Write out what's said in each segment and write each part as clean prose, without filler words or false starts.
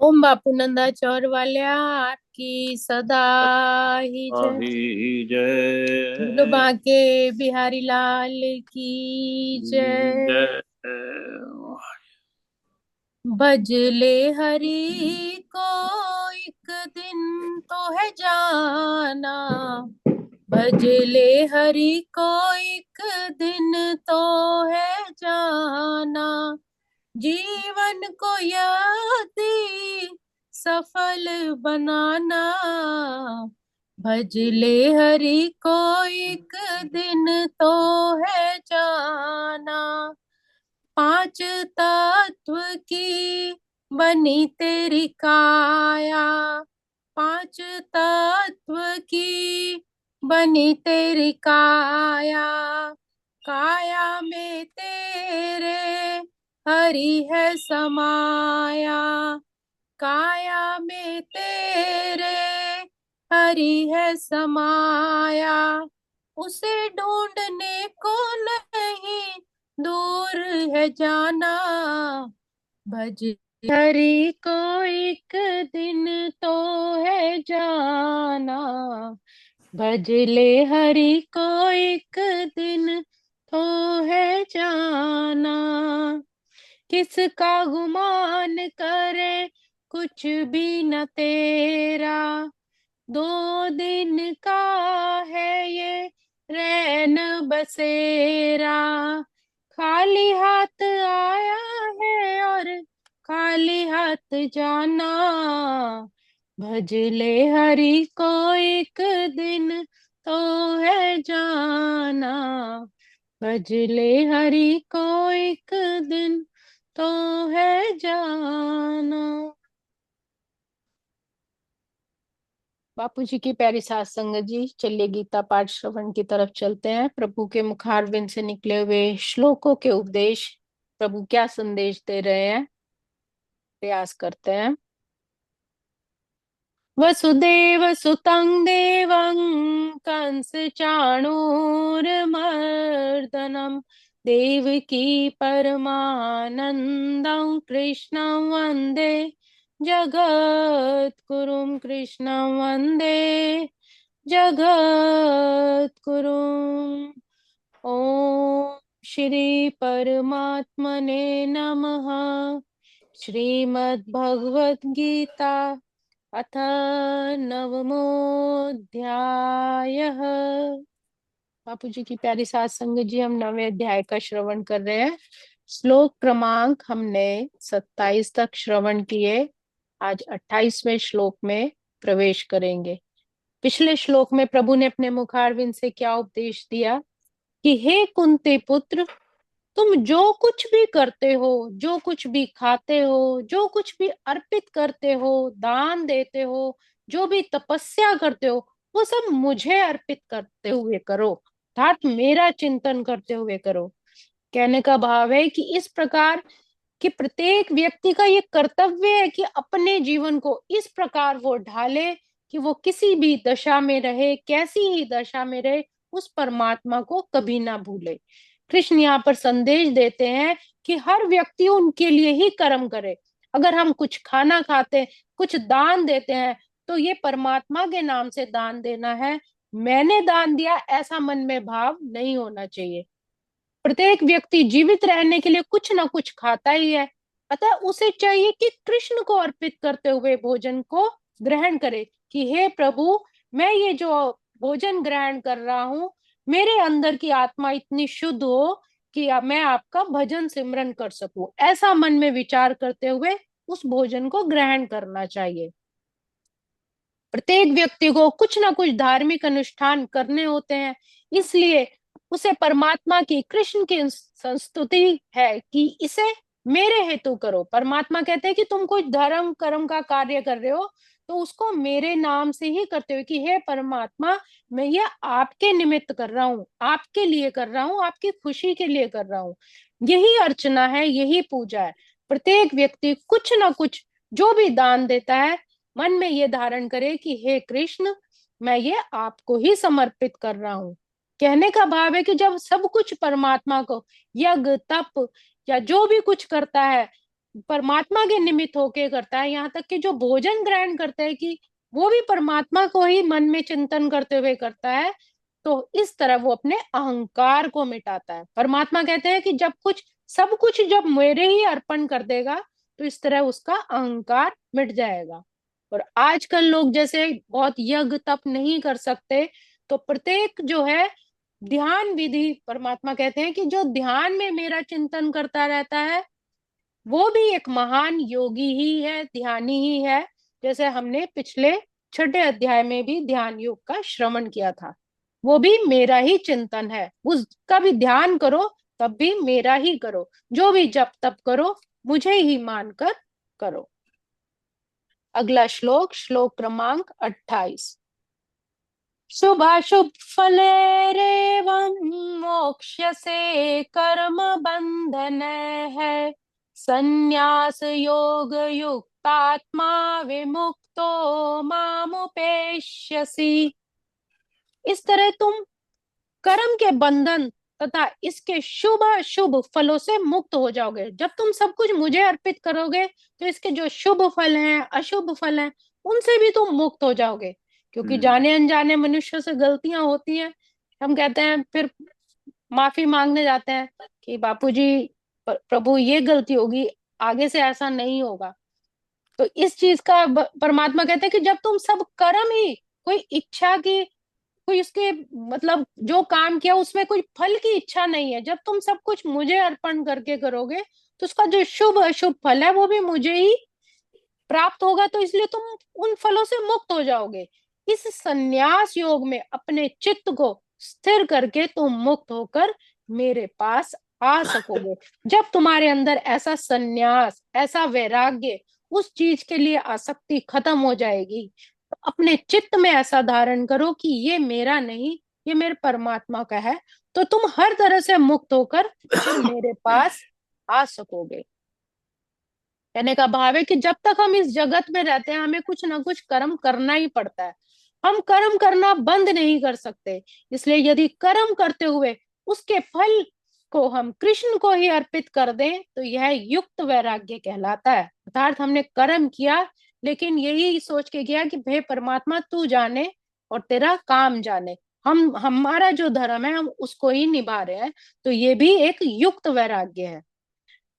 ओम बापू नंदा चौर वाल्या आपकी सदा ही जय। ही बोलो जय। बांके बिहारी लाल की जय। जय। भजले हरि को एक दिन तो है जाना। भजले हरि को एक दिन तो है जाना। जीवन को यदि सफल बनाना। भजले हरि को एक दिन तो है जाना। पांच तत्व की बनी तेरी काया। पांच तत्व की बनी तेरी काया। काया में तेरे हरि है समाया। काया में तेरे हरि है समाया। उसे ढूंढने को नहीं दूर है जाना। भज हरि को एक दिन तो है जाना। भजले हरि को एक दिन तो है जाना। किसका गुमान करे कुछ भी न तेरा। दो दिन का है ये रैन बसेरा। खाली हाथ आया है और खाली हाथ जाना। भजले हरि को एक दिन तो है जाना। भजले हरि को एक दिन तो है जाना। बापू जी की प्यारी सात संगत जी, चलिए गीता पाठ श्रवण की तरफ चलते हैं। प्रभु के मुखारविंद से निकले हुए श्लोकों के उपदेश, प्रभु क्या संदेश दे रहे हैं, प्रयास करते हैं। वसुदेव सुतं देवं कंस चाणूरमर्दनम देवकी परमानंदं कृष्णं वंदे जगद्गुरुं। कृष्णं वंदे जगद्गुरुम्। ओम श्री परमात्मने नमः। श्रीमद् भगवत गीता अथ नवमोऽध्यायः। बापू जी की प्यारी सात संगत जी, हम नवे अध्याय का श्रवण कर रहे हैं। श्लोक क्रमांक हमने 27 तक श्रवण किए। आज 28वें श्लोक में प्रवेश करेंगे। पिछले श्लोक में प्रभु ने अपने मुखारविंद से क्या उपदेश दिया कि हे कुंती पुत्र, तुम जो कुछ भी करते हो, जो कुछ भी खाते हो, जो कुछ भी अर्पित करते हो, दान देते हो, जो भी तपस्या करते हो, वो सब मुझे अर्पित करते हुए करो, अर्थात मेरा चिंतन करते हुए करो। कहने का भाव है कि इस प्रकार कि प्रत्येक व्यक्ति का ये कर्तव्य है कि अपने जीवन को इस प्रकार वो ढाले कि वो किसी भी दशा में रहे, कैसी ही दशा में रहे, उस परमात्मा को कभी ना भूले। कृष्ण यहाँ पर संदेश देते हैं कि हर व्यक्ति उनके लिए ही कर्म करे। अगर हम कुछ खाना खाते, कुछ दान देते हैं, तो ये परमात्मा के नाम से दान देना है। मैंने दान दिया ऐसा मन में भाव नहीं होना चाहिए। प्रत्येक व्यक्ति जीवित रहने के लिए कुछ ना कुछ खाता ही है, अतः उसे चाहिए कि कृष्ण को अर्पित करते हुए भोजन को ग्रहण करे कि हे प्रभु, मैं ये जो भोजन ग्रहण कर रहा हूँ, मेरे अंदर की आत्मा इतनी शुद्ध हो कि मैं आपका भजन सिमरन कर सकूं। ऐसा मन में विचार करते हुए उस भोजन को ग्रहण करना चाहिए। प्रत्येक व्यक्ति को कुछ ना कुछ धार्मिक अनुष्ठान करने होते हैं, इसलिए उसे परमात्मा की, कृष्ण की संस्तुति है कि इसे मेरे हेतु करो। परमात्मा कहते हैं कि तुम कोई धर्म कर्म का कार्य कर रहे हो तो उसको मेरे नाम से ही करते हो कि हे परमात्मा, मैं ये आपके निमित्त कर रहा हूँ, आपके लिए कर रहा हूँ, आपकी खुशी के लिए कर रहा हूँ। यही अर्चना है, यही पूजा है। प्रत्येक व्यक्ति कुछ ना कुछ जो भी दान देता है, मन में ये धारण करे कि हे कृष्ण, मैं ये आपको ही समर्पित कर रहा हूँ। कहने का भाव है कि जब सब कुछ परमात्मा को, यज्ञ तप या जो भी कुछ करता है, परमात्मा के निमित्त होके करता है, यहाँ तक कि जो भोजन ग्रहण करता है कि वो भी परमात्मा को ही मन में चिंतन करते हुए करता है। तो इस तरह वो अपने अहंकार को मिटाता है। परमात्मा कहते हैं कि जब कुछ सब कुछ जब मेरे ही अर्पण कर देगा तो इस तरह उसका अहंकार मिट जाएगा। और आजकल लोग जैसे बहुत यज्ञ तप नहीं कर सकते, तो प्रत्येक जो है ध्यान विधि, परमात्मा कहते हैं कि जो ध्यान में मेरा चिंतन करता रहता है वो भी एक महान योगी ही है, ध्यानी ही है। जैसे हमने पिछले छठे अध्याय में भी ध्यान योग का श्रवण किया था, वो भी मेरा ही चिंतन है। उसका भी ध्यान करो तब भी मेरा ही करो, जो भी जप तप करो मुझे ही मानकर करो। अगला श्लोक, श्लोक क्रमांक 28। शुभाशुभ फलेरेवं मोक्ष्यसे कर्म बंधन है, संन्यास योग युक्तात्मा विमुक्तो मामुपेष्यसि। इस तरह तुम कर्म के बंधन तथा इसके शुभ शुभ फलों से मुक्त हो जाओगे। जब तुम सब कुछ मुझे अर्पित करोगे तो इसके जो शुभ फल हैं, अशुभ फल हैं, उनसे भी तुम मुक्त हो जाओगे। क्योंकि हम्म। जाने अनजाने मनुष्य से गलतियां होती हैं। हम कहते हैं, फिर माफी मांगने जाते हैं कि बापूजी, प्रभु ये गलती होगी, आगे से ऐसा नहीं होगा। तो इस चीज का परमात्मा कहते हैं कि जब तुम सब कर्म ही, कोई इच्छा की, कोई उसके मतलब जो काम किया उसमें कोई फल की इच्छा नहीं है, जब तुम सब कुछ मुझे अर्पण करके करोगे तो उसका जो शुभ अशुभ फल है वो भी मुझे ही प्राप्त होगा। तो इसलिए तुम उन फलों से मुक्त हो जाओगे। इस संन्यास योग में अपने चित्त को स्थिर करके तुम मुक्त होकर मेरे पास आ सकोगे। जब तुम्हारे अंदर ऐसा संन्यास, ऐसा वैराग्य, उस चीज के लिए आसक्ति खत्म हो जाएगी, तो अपने चित्त में ऐसा धारण करो कि ये मेरा नहीं, ये मेरे परमात्मा का है। तो तुम हर तरह से मुक्त होकर फिर मेरे पास आ सकोगे। कहने का भाव है कि जब तक हम इस जगत में रहते हैं हमें कुछ ना कुछ कर्म करना ही पड़ता है। हम कर्म करना बंद नहीं कर सकते। इसलिए यदि कर्म करते हुए उसके फल को हम कृष्ण को ही अर्पित कर दें तो यह युक्त वैराग्य कहलाता है। अर्थात हमने कर्म किया लेकिन यही सोच के किया कि हे परमात्मा तू जाने और तेरा काम जाने, हम हमारा जो धर्म है हम उसको ही निभा रहे हैं। तो ये भी एक युक्त वैराग्य है।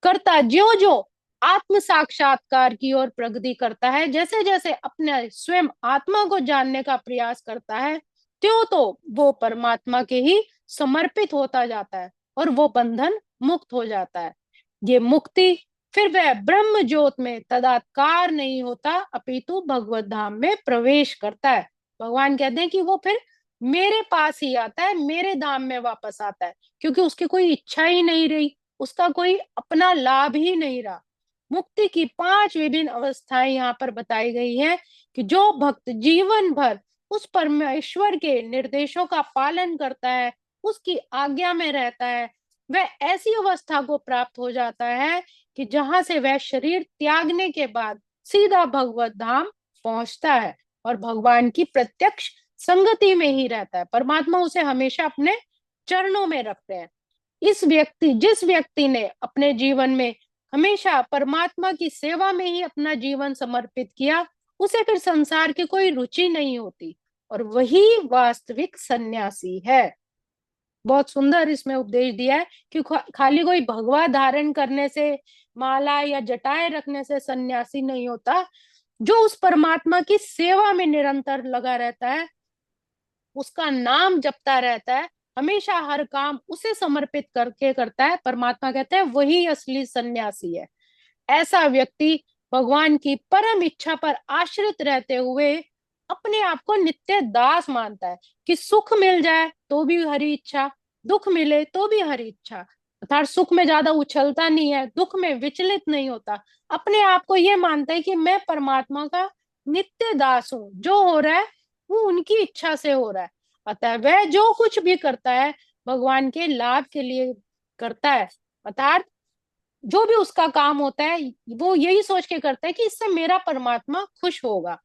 कर्ता ज्यो जो आत्म साक्षात्कार की ओर प्रगति करता है, जैसे जैसे अपने स्वयं आत्मा को जानने का प्रयास करता है, त्यों तो वो परमात्मा के ही समर्पित होता जाता है और वो बंधन मुक्त हो जाता है। ये मुक्ति फिर वह ब्रह्म ज्योत में तदाकार नहीं होता, अपितु भगवत धाम में प्रवेश करता है। भगवान कहते हैं कि वो फिर मेरे पास ही आता है, मेरे धाम में वापस आता है, क्योंकि उसकी कोई इच्छा ही नहीं रही, उसका कोई अपना लाभ ही नहीं रहा। मुक्ति की 5 विभिन्न अवस्थाएं यहाँ पर बताई गई हैं कि जो भक्त जीवन भर उस परमेश्वर के निर्देशों का पालन करता है, उसकी आज्ञा में रहता है, वह ऐसी अवस्था को प्राप्त हो जाता है कि जहां से वह शरीर त्यागने के बाद सीधा भगवत धाम पहुंचता है और भगवान की प्रत्यक्ष संगति में ही रहता है। परमात्मा उसे हमेशा अपने चरणों में रखते हैं। जिस व्यक्ति ने अपने जीवन में हमेशा परमात्मा की सेवा में ही अपना जीवन समर्पित किया, उसे फिर संसार की कोई रुचि नहीं होती और वही वास्तविक सन्यासी है। बहुत सुंदर इसमें उपदेश दिया है कि खाली कोई भगवा धारण करने से, माला या जटाएं रखने से सन्यासी नहीं होता। जो उस परमात्मा की सेवा में निरंतर लगा रहता है, उसका नाम जपता रहता है, हमेशा हर काम उसे समर्पित करके करता है, परमात्मा कहते हैं वही असली सन्यासी है। ऐसा व्यक्ति भगवान की परम इच्छा पर आश्रित रहते हुए अपने आप को नित्य दास मानता है कि सुख मिल जाए तो भी हरी इच्छा, दुख मिले तो भी हरी इच्छा। अर्थात सुख में ज्यादा उछलता नहीं है, दुख में विचलित नहीं होता, अपने आप को यह मानता है कि मैं परमात्मा का नित्य दास हूं, जो हो रहा है वो उनकी इच्छा से हो रहा है। अतः वह जो कुछ भी करता है भगवान के लाभ के लिए करता है। अर्थात जो भी उसका काम होता है वो यही सोच के करता है कि इससे मेरा परमात्मा खुश होगा।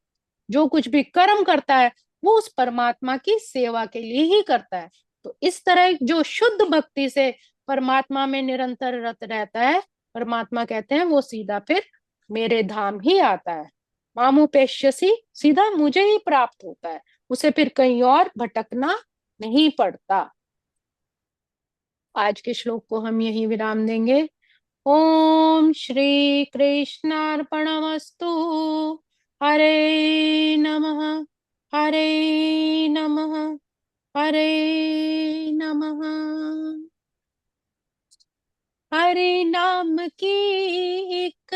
जो कुछ भी कर्म करता है वो उस परमात्मा की सेवा के लिए ही करता है। तो इस तरह जो शुद्ध भक्ति से परमात्मा में निरंतर रत रहता है परमात्मा कहते हैं वो सीधा फिर मेरे धाम ही आता है। मामुपेश्यसि, सीधा मुझे ही प्राप्त होता है, उसे फिर कहीं और भटकना नहीं पड़ता। आज के श्लोक को हम यही विराम देंगे। ओम श्री कृष्णार्पणमस्तु। हरे नमः, हरे नमः, हरे नमः। हरि नाम की एक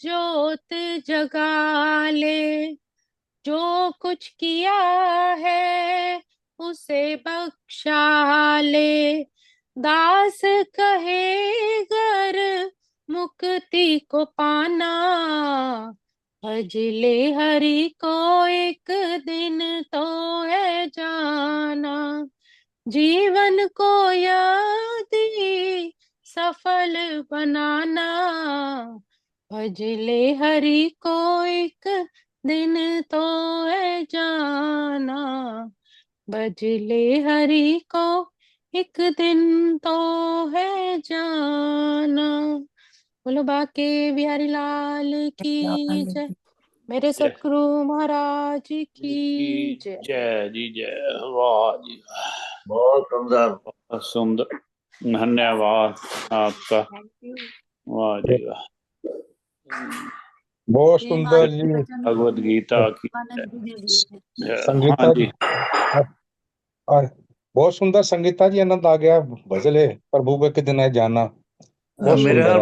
ज्योत जगा ले, जो कुछ किया है उसे बख्शा ले। दास कहे गर मुक्ति को पाना, भज ले हरि को एक दिन तो है जाना। जीवन को यदि सफल बनाना, भज ले हरि को एक दिन तो है जाना। भज ले हरि को एक दिन तो है जाना। बोलो बाके बिहारी लाल की जय। मेरे जय सतगुरु महाराज की जय। जय जी जय। वाह जी वाह। बहुत सुंदर। बहुत सुंदर, धन्यवाद आपका। Thank you. वाह जी वाह। बहुत सुंदर जी। भगवद गीता की जय। हाँ संगीता जी। बहुत सुंदर। संगीता जी, आनंद आ गया। भजले प्रभु के दिन है जाना। बहुत मेरा सुंदर है।